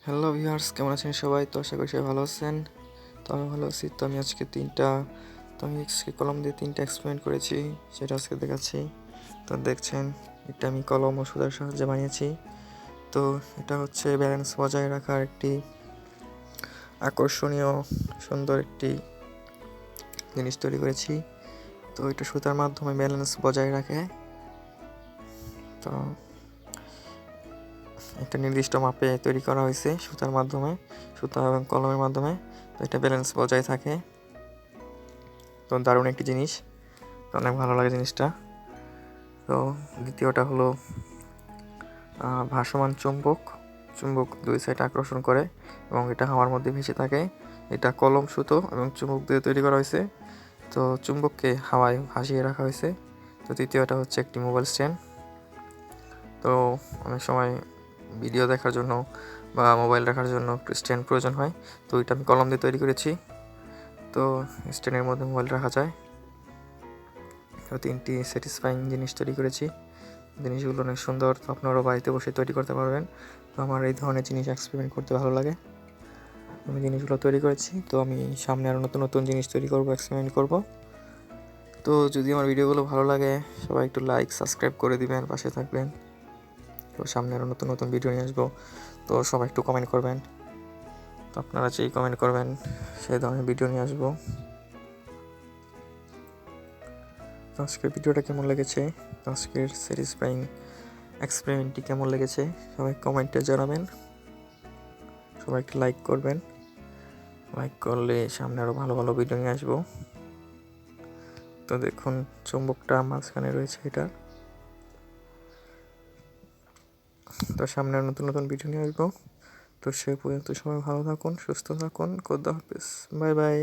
Hello viewers, কেমন আছেন সবাই? তো আশা করি সবাই ভালো আছেন। তো আমি ভালো আছি। তো আমি আজকে কলম দিয়ে তিনটা এক্সপেরিমেন্ট করেছি, সেটা আজকে দেখাচ্ছি। তো দেখছেন, এটা আমি কলম ও সুতার সাহায্যে বানিয়েছি। তো এটা হচ্ছে ব্যালেন্স বজায় রাখার একটি আকর্ষণীয় সুন্দর একটি জিনিস তৈরি করেছি। তো এটা সুতার মাধ্যমে ব্যালেন্স বজায় রাখে। তো একটা নির্দিষ্ট মাপে তৈরি করা হয়েছে সুতা এবং কলমের মাধ্যমে। তো এটা ব্যালেন্স বজায় থাকে। তো দারুণ একটি জিনিস, অনেক ভালো লাগে জিনিসটা। তো দ্বিতীয়টা হলো ভাসমান চুম্বক দুই সাইড আকর্ষণ করে এবং এটা হাওয়ার মধ্যে ভেসে থাকে। এটা কলম, সুতো এবং চুম্বক দিয়ে তৈরি করা হয়েছে। তো চুম্বককে হাওয়ায় ভাসিয়ে রাখা হয়েছে। তো তৃতীয়টা হচ্ছে একটি মোবাইল স্ট্যান্ড। তো অনেক সময় ভিডিও দেখার জন্য বা মোবাইল রাখার জন্য একটু স্ট্যান্ড প্রয়োজন হয়। তো এটা আমি কলম দিয়ে তৈরি করেছি। তো স্ট্যান্ডের মধ্যে মোবাইল রাখা যায়। তো তিনটি স্যাটিসফাইং জিনিস তৈরি করেছি। জিনিসগুলো অনেক সুন্দর। তো আপনারাও বাড়িতে বসে তৈরি করতে পারবেন। তো আমার এই ধরনের জিনিস এক্সপেরিমেন্ট করতে ভালো লাগে। আমি জিনিসগুলো তৈরি করেছি। তো আমি সামনে আরও নতুন নতুন জিনিস তৈরি করব, এক্সপেরিমেন্ট করব। তো যদি আমার ভিডিওগুলো ভালো লাগে, সবাই একটু লাইক, সাবস্ক্রাইব করে দিবেন, পাশে থাকবেন। তো সামনে আরও নতুন নতুন ভিডিও নিয়ে আসবো। তো সবাই একটু কমেন্ট করবেন। তো আপনারা যেই কমেন্ট করবেন সেই ধরনের ভিডিও নিয়ে আসবো। তো আজকের ভিডিওটা কেমন লেগেছে, আজকের স্যাটিসফাইং এক্সপেরিমেন্টটি কেমন লেগেছে, সবাই কমেন্টে জানাবেন। সবাই একটু লাইক করবেন। লাইক করলে সামনে আরও ভালো ভালো ভিডিও নিয়ে আসবো। তো দেখুন, চুম্বকটা মাঝখানে রয়েছে এটা। তো সামনে নতুন নতুন ভিডিও নিয়ে আসবো। তো সে পর্যন্ত সবাই ভালো থাকুন, সুস্থ থাকুন। খোদা হাফেজ, বাই বাই।